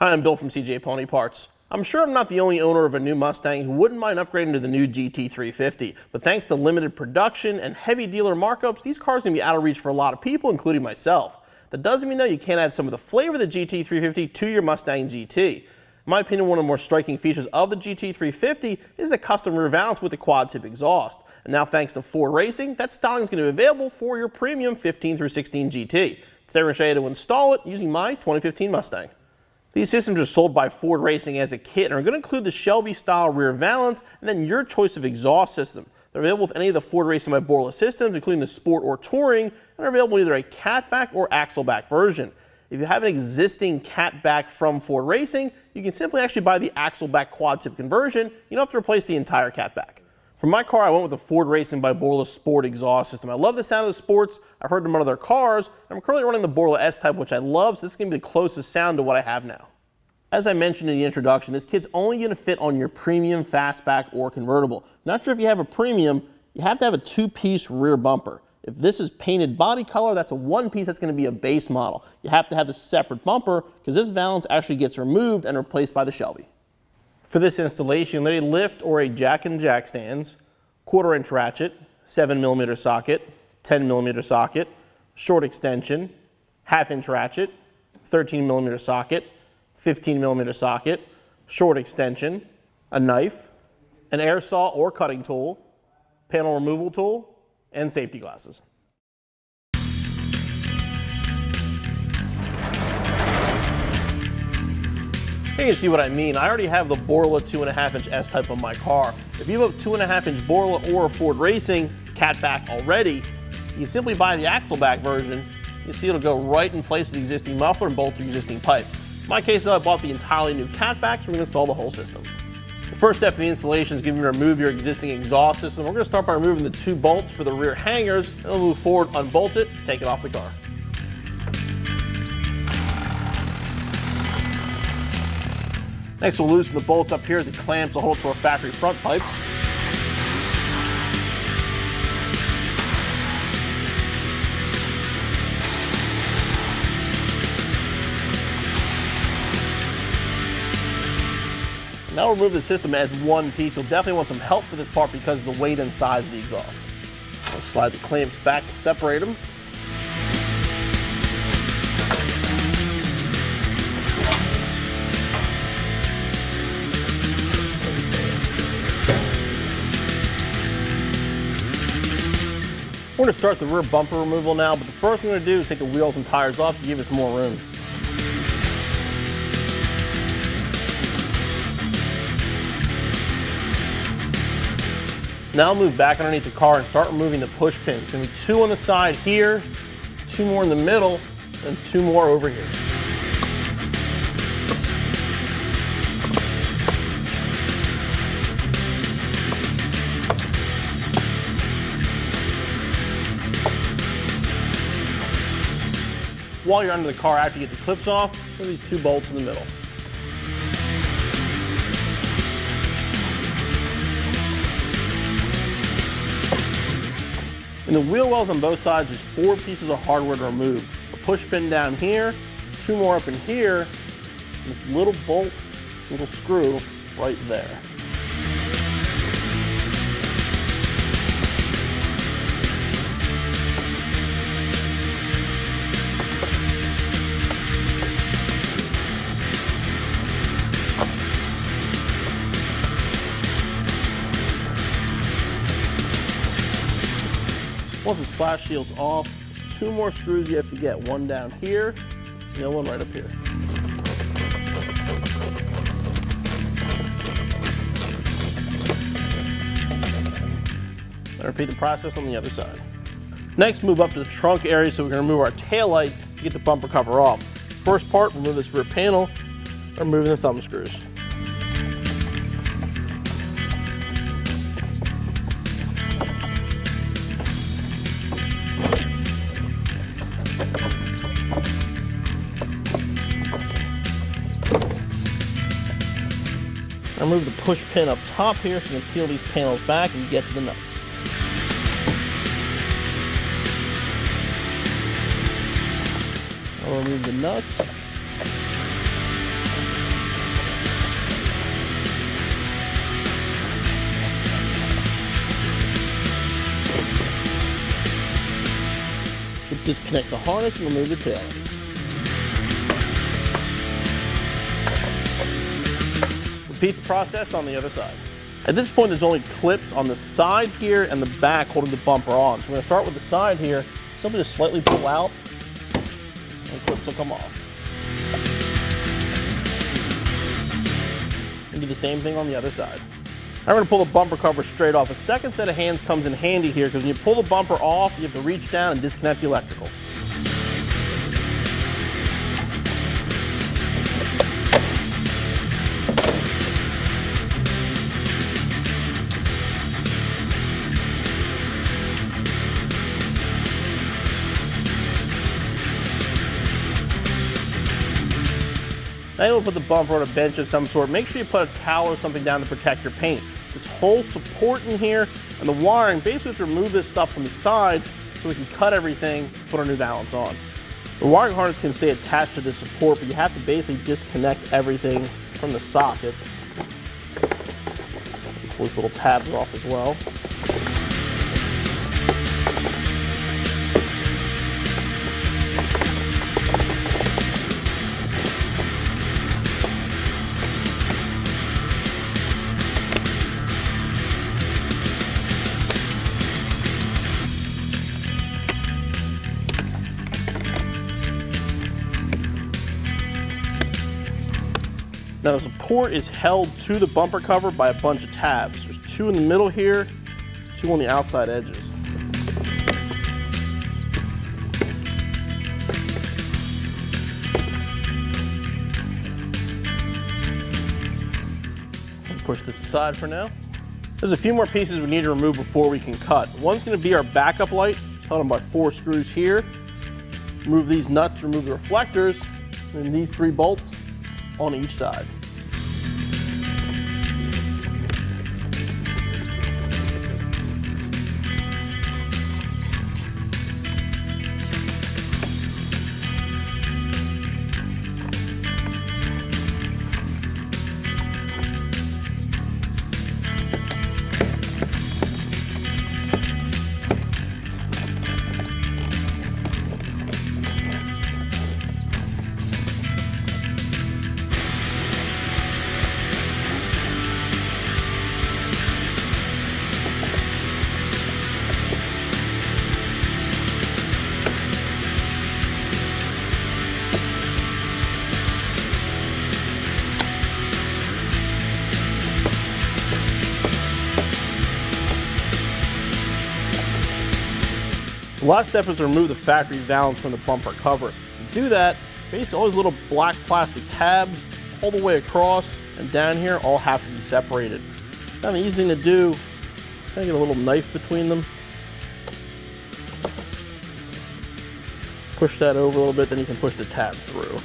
Hi, I'm Bill from CJ Pony Parts. I'm sure I'm not the only owner of a new Mustang who wouldn't mind upgrading to the new GT350, but thanks to limited production and heavy dealer markups, these cars are going to be out of reach for a lot of people, including myself. That doesn't mean though you can't add some of the flavor of the GT350 to your Mustang GT. In my opinion, one of the more striking features of the GT350 is the custom rear valance with the quad tip exhaust. And now thanks to Ford Racing, that styling is going to be available for your Premium 15 through 16 GT. Today we're going to show you how to install it using my 2015 Mustang. These systems are sold by Ford Racing as a kit and are going to include the Shelby-style rear valance and then your choice of exhaust system. They're available with any of the Ford Racing by Borla systems, including the Sport or Touring, and are available in either a catback or axleback version. If you have an existing catback from Ford Racing, you can simply actually buy the axleback quad tip conversion. You don't have to replace the entire catback. For my car, I went with the Ford Racing by Borla Sport exhaust system. I love the sound of the Sports. I've heard them on other cars. I'm currently running the Borla S-Type, which I love, so this is going to be the closest sound to what I have now. As I mentioned in the introduction, this kit's only going to fit on your Premium Fastback or Convertible. Not sure if you have a Premium, you have to have a two-piece rear bumper. If this is painted body color, that's a one-piece, that's going to be a base model. You have to have the separate bumper because this valance actually gets removed and replaced by the Shelby. For this installation, let a lift or a jack and jack stands, 1/4-inch ratchet, 7mm socket, 10mm socket, short extension, 1/2-inch ratchet, 13mm socket, 15mm socket, short extension, a knife, an air saw or cutting tool, panel removal tool, and safety glasses. You can see what I mean. I already have the Borla 2.5-inch S-Type on my car. If you have a 2.5-inch Borla or a Ford Racing catback already, you can simply buy the axleback version. You see it'll go right in place of the existing muffler and bolt the existing pipes. In my case though, I bought the entirely new catback, so we're going to install the whole system. The first step in the installation is going to be to remove your existing exhaust system. We're going to start by removing the 2 bolts for the rear hangers, and we'll move forward, unbolt it, take it off the car. Next, we'll loosen the bolts up here, the clamps will hold to our factory front pipes. Now we'll remove the system as one piece. You'll definitely want some help for this part because of the weight and size of the exhaust. I'll slide the clamps back to separate them. We're going to start the rear bumper removal now, but the first thing we're going to do is take the wheels and tires off to give us more room. Now I'll move back underneath the car and start removing the push pins. There's going to be 2 on the side here, 2 more in the middle, and 2 more over here. While you're under the car, after you get the clips off, put these 2 bolts in the middle. In the wheel wells on both sides, there's 4 pieces of hardware to remove. A push pin down here, 2 more up in here, and this little bolt, little screw right there. Once the splash shield's off, 2 more screws you have to get. 1 down here, and the other one right up here. And repeat the process on the other side. Next, move up to the trunk area so we can remove our taillights to get the bumper cover off. First part, remove this rear panel, removing the thumb screws. I'll move the push pin up top here so you can peel these panels back and get to the nuts. I'll remove the nuts. Disconnect the harness and remove the tail. Repeat the process on the other side. At this point, there's only clips on the side here and the back holding the bumper on. So we're gonna start with the side here. Simply just slightly pull out and clips will come off. And do the same thing on the other side. Now we're gonna pull the bumper cover straight off. A second set of hands comes in handy here because when you pull the bumper off, you have to reach down and disconnect the electrical. Now you'll put the bumper on a bench of some sort. Make sure you put a towel or something down to protect your paint. This whole support in here and the wiring, basically we have to remove this stuff from the side so we can cut everything, put our new Valance on. The wiring harness can stay attached to the support, but you have to basically disconnect everything from the sockets. Pull these little tabs off as well. Now the support is held to the bumper cover by a bunch of tabs. There's two in the middle here, two on the outside edges. Push this aside for now. There's a few more pieces we need to remove before we can cut. One's going to be our backup light, held on by 4 screws here. Remove these nuts, remove the reflectors, and these 3 bolts on each side. The last step is to remove the factory valance from the bumper cover. To do that, basically all these little black plastic tabs all the way across and down here all have to be separated. Kind of easy thing to do, kind of get a little knife between them. Push that over a little bit, then you can push the tab through.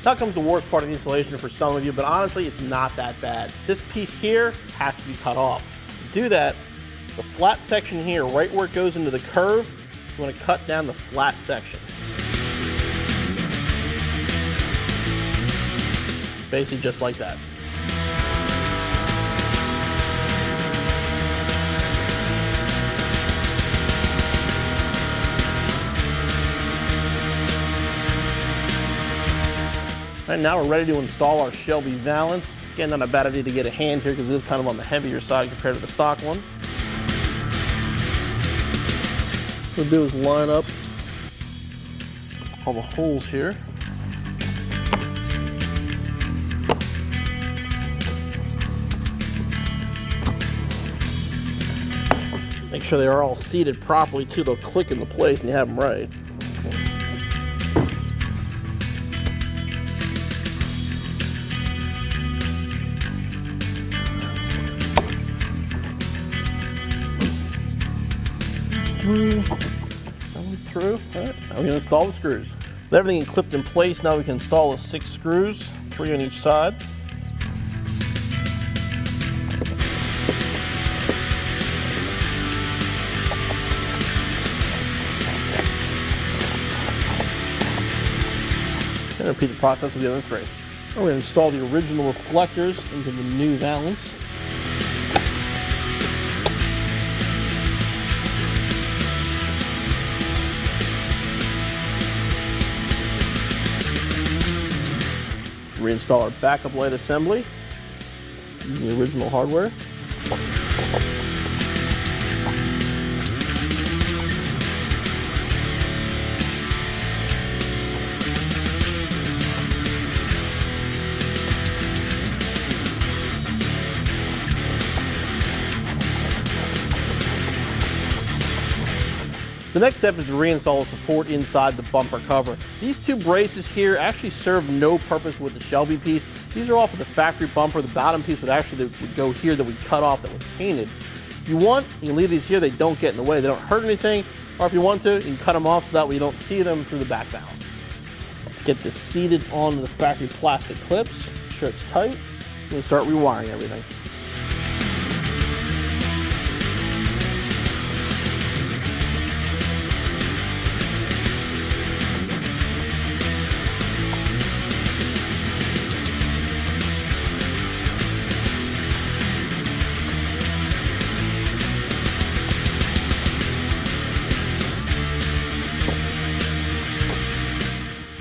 Now comes the worst part of the installation for some of you, but honestly, it's not that bad. This piece here has to be cut off. To do that, the flat section here, right where it goes into the curve, you want to cut down the flat section. Basically just like that. All right, now we're ready to install our Shelby Valance. Again, not a bad idea to get a hand here because it is kind of on the heavier side compared to the stock one. What we'll do is line up all the holes here. Make sure they are all seated properly too. They'll click into place and you have them right. Through. All right, now we're going to install the screws. With everything clipped in place, now we can install the 6 screws, 3 on each side. And repeat the process with the other 3. We're going to install the original reflectors into the new Valance. Reinstall our backup light assembly using the original hardware. The next step is to reinstall the support inside the bumper cover. These 2 braces here actually serve no purpose with the Shelby piece. These are off of the factory bumper. The bottom piece would go here that we cut off that was painted. If you want, you can leave these here. They don't get in the way. They don't hurt anything. Or if you want to, you can cut them off so that way you don't see them through the back Valance. Get this seated onto the factory plastic clips. Make sure it's tight. And start rewiring everything.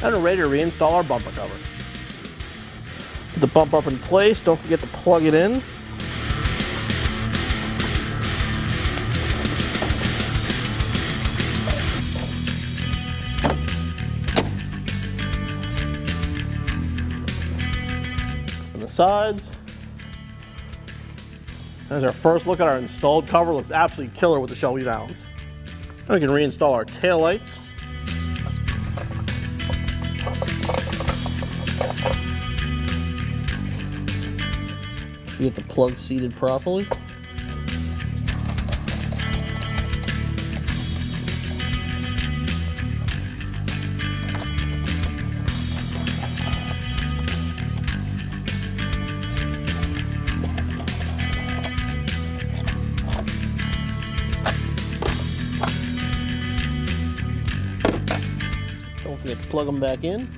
And we're ready to reinstall our bumper cover. Put the bumper up in place, don't forget to plug it in. On the sides. There's our first look at our installed cover. Looks absolutely killer with the Shelby Valance. Now we can reinstall our taillights. Get the plug seated properly. Don't forget to plug them back in.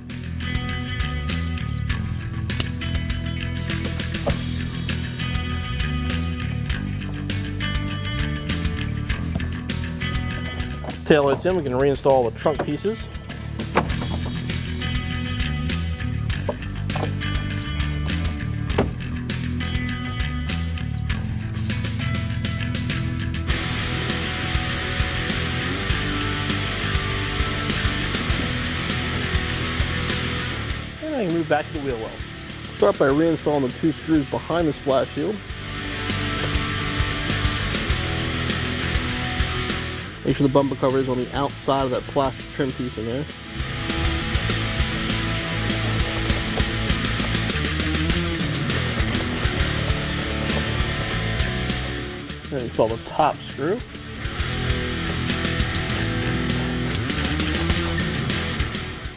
Taillights in, we can reinstall the trunk pieces. And I can move back to the wheel wells. Start by reinstalling the 2 screws behind the splash shield. Make sure the bumper cover is on the outside of that plastic trim piece in there. And install the top screw.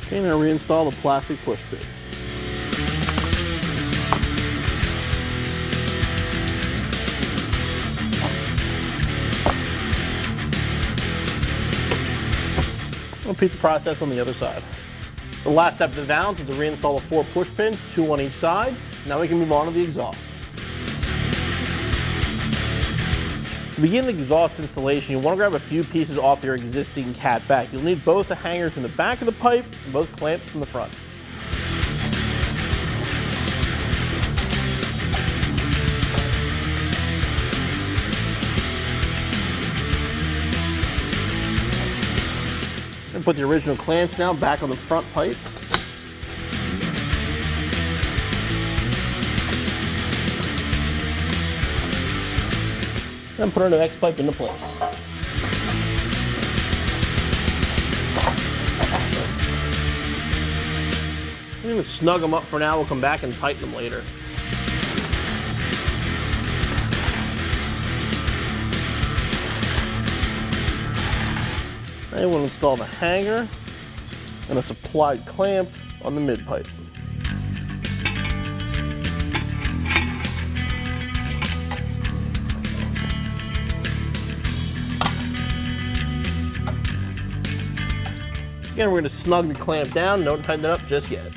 Okay, now reinstall the plastic push pins. Repeat the process on the other side. The last step of the Valance is to reinstall the 4 push pins, 2 on each side. Now we can move on to the exhaust. To begin the exhaust installation, you want to grab a few pieces off your existing cat back. You'll need both the hangers from the back of the pipe and both clamps from the front. And put the original clamps now back on the front pipe. And put our next pipe into place. I'm going to snug them up for now. We'll come back and tighten them later. Now we'll install the hanger and a supplied clamp on the mid-pipe. Again, we're going to snug the clamp down, don't tighten it up just yet.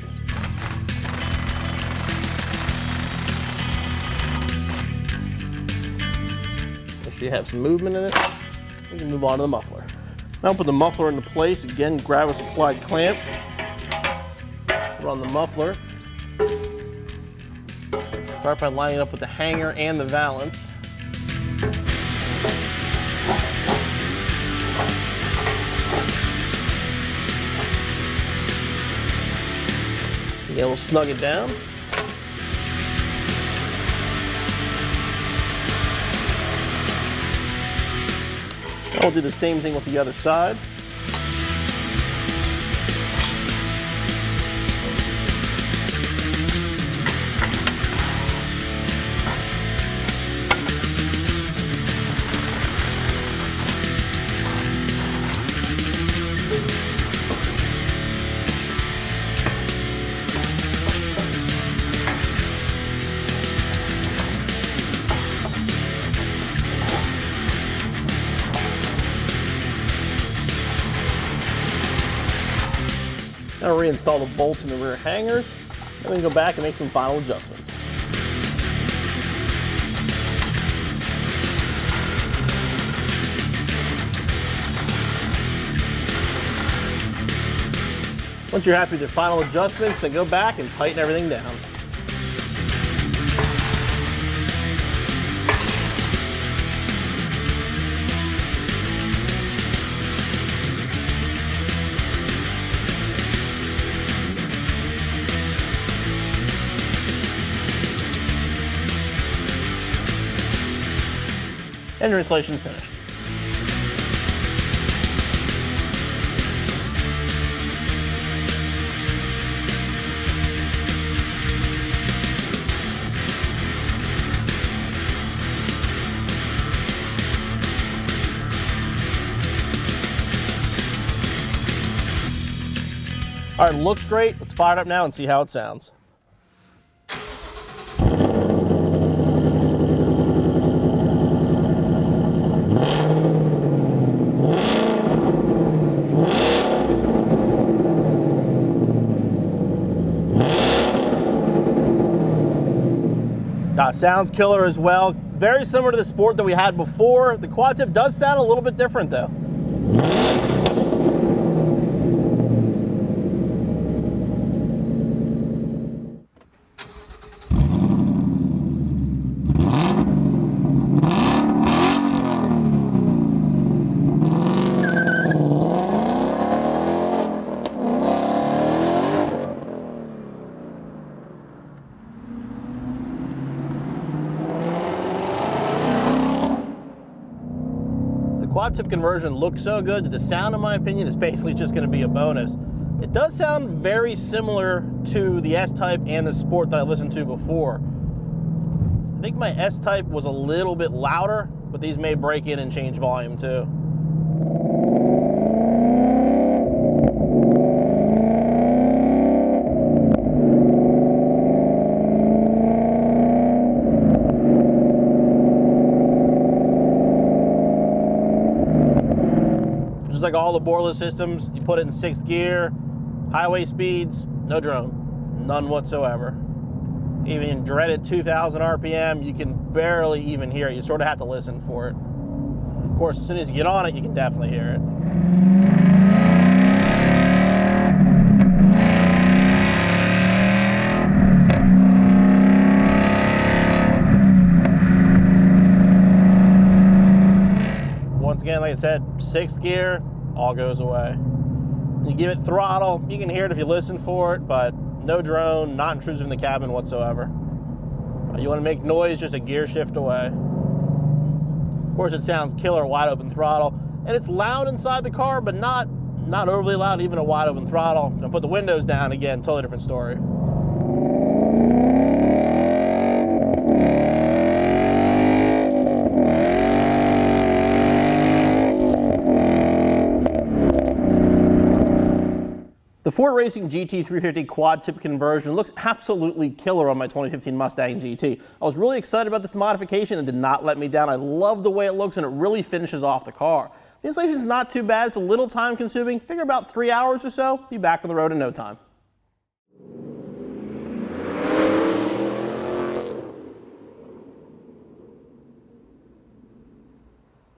Make sure you have some movement in it. We can move on to the muffler. Now put the muffler into place. Again, grab a supplied clamp, put on the muffler. Start by lining it up with the hanger and the valance. Again, we'll snug it down. I'll do the same thing with the other side. Now reinstall the bolts in the rear hangers, and then go back and make some final adjustments. Once you're happy with your final adjustments, then go back and tighten everything down. And your installation is finished. All right, looks great. Let's fire it up now and see how it sounds. Sounds killer as well. Very similar to the Sport that we had before. The quad tip does sound a little bit different though. Quad tip conversion looks so good that the sound, in my opinion, is basically just going to be a bonus. It does sound very similar to the S-Type and the Sport that I listened to before. I think my S-Type was a little bit louder, but these may break in and change volume too. Just like all the Borla systems, you put it in 6th gear, highway speeds, no drone, none whatsoever. Even in dreaded 2,000 RPM, you can barely even hear it. You sort of have to listen for it. Of course, as soon as you get on it, you can definitely hear it. Once again, like I said, 6th gear, all goes away. You give it throttle, you can hear it if you listen for it, but no drone, not intrusive in the cabin whatsoever. You want to make noise, just a gear shift away. Of course, it sounds killer, wide open throttle, and it's loud inside the car, but not overly loud, even a wide open throttle. And put the windows down again, totally different story. Ford Racing GT350 quad tip conversion looks absolutely killer on my 2015 Mustang GT. I was really excited about this modification and did not let me down. I love the way it looks and it really finishes off the car. The installation is not too bad. It's a little time consuming. Figure about 3 hours or so. Be back on the road in no time.